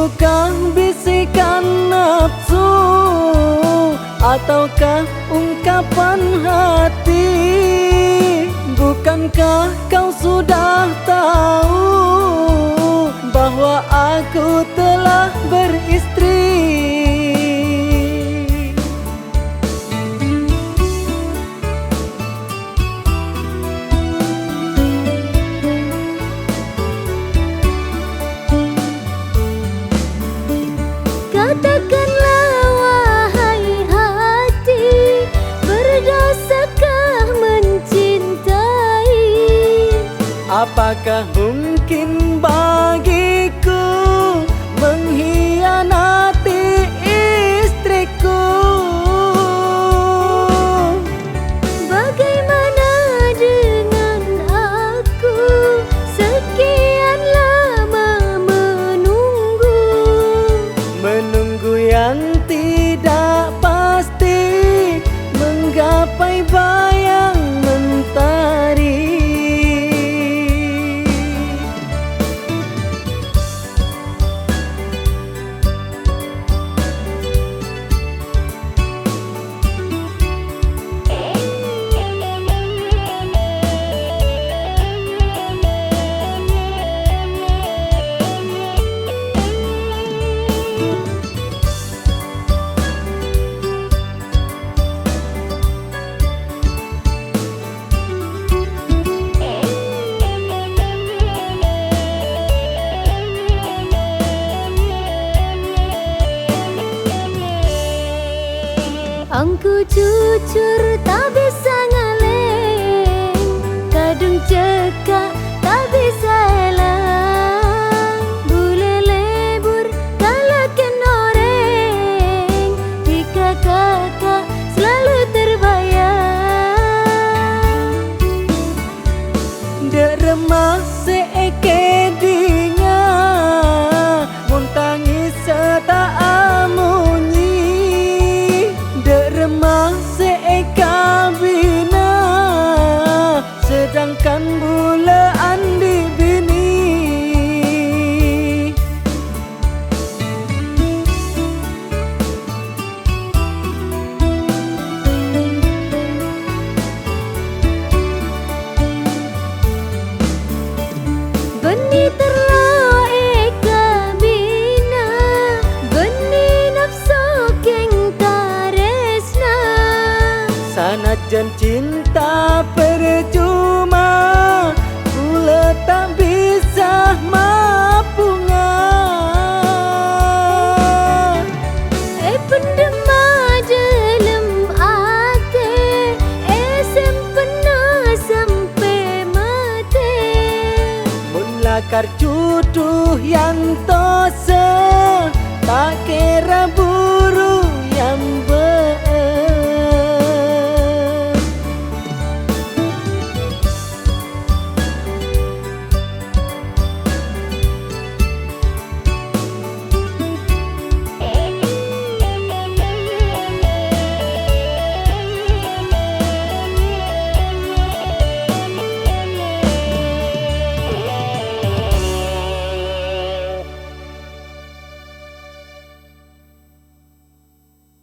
Bukan bisikan nafsu ataukah ungkapan hati? Bukankah kau sudah tahu bahwa aku telah beristri? Katakanlah wahai hati, berdosakah mencintai? Apakah mungkin bagiku mengkhianati istriku? Bagaimana dengan aku, sekian lama menunggu yang tidak pasti, menggapai bayang mentari. Angku jujur tak bisa ngaleng, kadung cekak tak bisa elang. Bule lebur kalaken oreng, jika kakak selalu terbayang. Dek remah seeke dinga, mun tangis tak amunyi. Remah seeka bina, sedangkan bulaan di bini. Benih terlalu eka bina, benih nafsu keng sanajan cinta percuma, kula tak bisa mapungan. Pendem dalam ate, sempena sampai mati. Mun lakar cuduh yang tose, tak kira bu